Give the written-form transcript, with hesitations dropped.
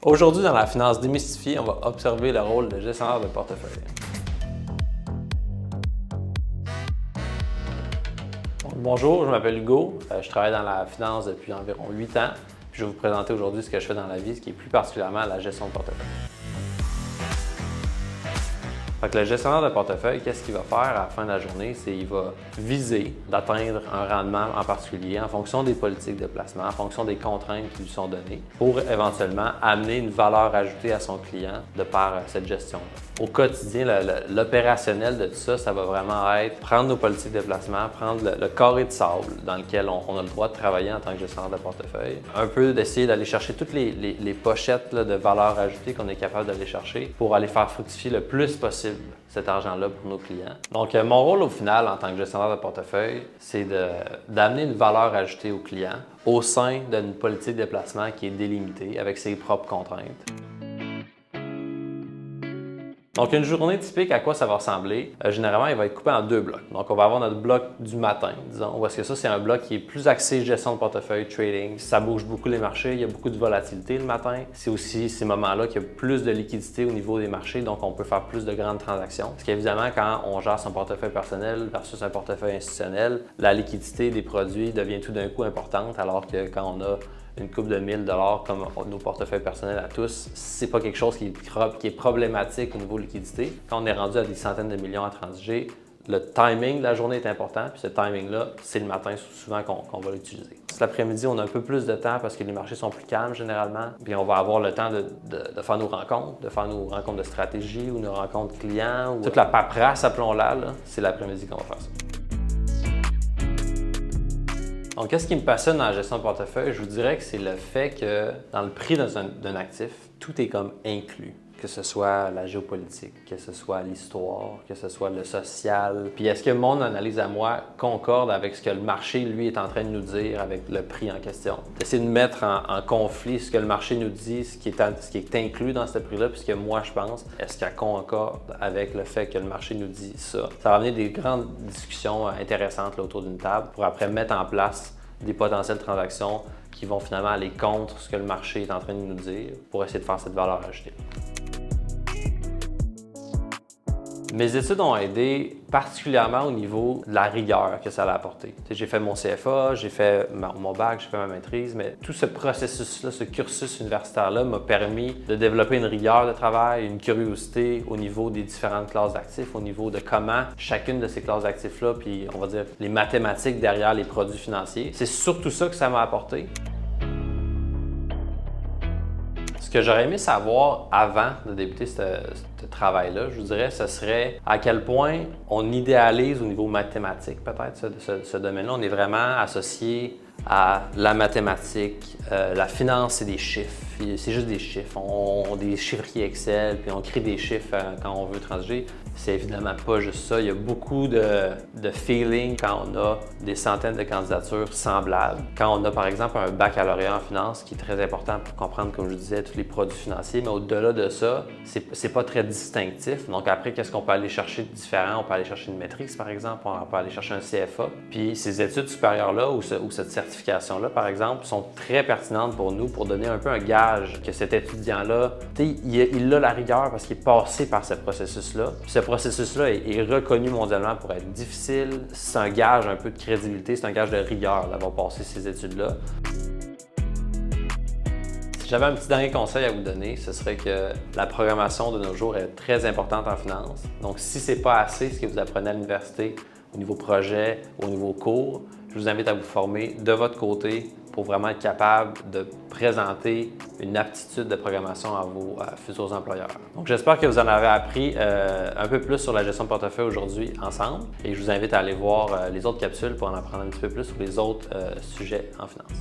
Aujourd'hui, dans la finance démystifiée, on va observer le rôle de gestionnaire de portefeuille. Bonjour, je m'appelle Hugo. Je travaille dans la finance depuis environ 8 ans. Puis je vais vous présenter aujourd'hui ce que je fais dans la vie, ce qui est plus particulièrement la gestion de portefeuille. Fait que le gestionnaire de portefeuille, qu'est-ce qu'il va faire à la fin de la journée? C'est qu'il va viser d'atteindre un rendement en particulier en fonction des politiques de placement, en fonction des contraintes qui lui sont données, pour éventuellement amener une valeur ajoutée à son client de par cette gestion-là. Au quotidien, l'opérationnel de tout ça, ça va vraiment être prendre nos politiques de placement, prendre le carré de sable dans lequel on a le droit de travailler en tant que gestionnaire de portefeuille, un peu d'essayer d'aller chercher toutes les pochettes là, de valeur ajoutée qu'on est capable d'aller chercher pour aller faire fructifier le plus possible cet argent-là pour nos clients. Donc, mon rôle au final en tant que gestionnaire de portefeuille, c'est d'amener une valeur ajoutée aux clients au sein d'une politique de placement qui est délimitée avec ses propres contraintes. Donc, une journée typique, à quoi ça va ressembler? Généralement, il va être coupé en 2 blocs. Donc, on va avoir notre bloc du matin, disons, parce que ça, c'est un bloc qui est plus axé gestion de portefeuille, trading. Ça bouge beaucoup les marchés, il y a beaucoup de volatilité le matin. C'est aussi ces moments-là qu'il y a plus de liquidité au niveau des marchés, donc on peut faire plus de grandes transactions. Parce qu'évidemment, quand on gère son portefeuille personnel versus un portefeuille institutionnel, la liquidité des produits devient tout d'un coup importante, alors que quand on a une coupe de 1000 $ comme nos portefeuilles personnels à tous, c'est pas quelque chose qui est problématique au niveau de liquidité. Quand on est rendu à des centaines de millions à transiger, le timing de la journée est important, puis ce timing-là, c'est le matin souvent qu'on va l'utiliser. L'après-midi, on a un peu plus de temps parce que les marchés sont plus calmes généralement, puis on va avoir le temps de faire nos rencontres, de stratégie ou nos rencontres clients, ou toute la paperasse, appelons-la, c'est l'après-midi qu'on va faire ça. Donc, qu'est-ce qui me passionne dans la gestion de portefeuille? Je vous dirais que c'est le fait que dans le prix d'un actif, tout est comme inclus. Que ce soit la géopolitique, que ce soit l'histoire, que ce soit le social. Puis est-ce que mon analyse à moi concorde avec ce que le marché, lui, est en train de nous dire avec le prix en question? D'essayer de mettre en conflit ce que le marché nous dit, ce qui est inclus dans ce prix-là, puis ce que moi je pense, est-ce qu'elle concorde avec le fait que le marché nous dit ça? Ça va amener des grandes discussions intéressantes là, autour d'une table pour après mettre en place des potentielles transactions qui vont finalement aller contre ce que le marché est en train de nous dire pour essayer de faire cette valeur ajoutée. Mes études ont aidé particulièrement au niveau de la rigueur que ça a apporté. J'ai fait mon CFA, j'ai fait mon bac, j'ai fait ma maîtrise, mais tout ce processus-là, ce cursus universitaire-là m'a permis de développer une rigueur de travail, une curiosité au niveau des différentes classes d'actifs, au niveau de comment chacune de ces classes d'actifs-là, puis on va dire les mathématiques derrière les produits financiers. C'est surtout ça que ça m'a apporté. Ce que j'aurais aimé savoir avant de débuter ce travail-là, je vous dirais, ce serait à quel point on idéalise au niveau mathématique, peut-être, ce domaine-là. On est vraiment associé à la mathématique. La finance, c'est des chiffres. C'est juste des chiffres. On des chiffriers Excel, puis on crée des chiffres quand on veut transiger. C'est évidemment pas juste ça. Il y a beaucoup de feeling quand on a des centaines de candidatures semblables. Quand on a, par exemple, un baccalauréat en finance qui est très important pour comprendre, comme je disais, tous les produits financiers. Mais au-delà de ça, c'est pas très distinctif. Donc après, qu'est-ce qu'on peut aller chercher de différent? On peut aller chercher une maîtrise, par exemple. On peut aller chercher un CFA. Puis ces études supérieures-là ou cette certification-là, par exemple, sont très pertinentes pour nous pour donner un peu un gage que cet étudiant-là, il a la rigueur parce qu'il est passé par ce processus-là. Ce processus-là est reconnu mondialement pour être difficile. C'est un gage un peu de crédibilité, c'est un gage de rigueur d'avoir passé ces études-là. Si j'avais un petit dernier conseil à vous donner, ce serait que la programmation de nos jours est très importante en finance. Donc, si ce n'est pas assez ce que vous apprenez à l'université, au niveau projet, au niveau cours, je vous invite à vous former de votre côté pour vraiment être capable de présenter une aptitude de programmation à vos futurs employeurs. Donc, j'espère que vous en avez appris un peu plus sur la gestion de portefeuille aujourd'hui ensemble et je vous invite à aller voir les autres capsules pour en apprendre un petit peu plus sur les autres sujets en finance.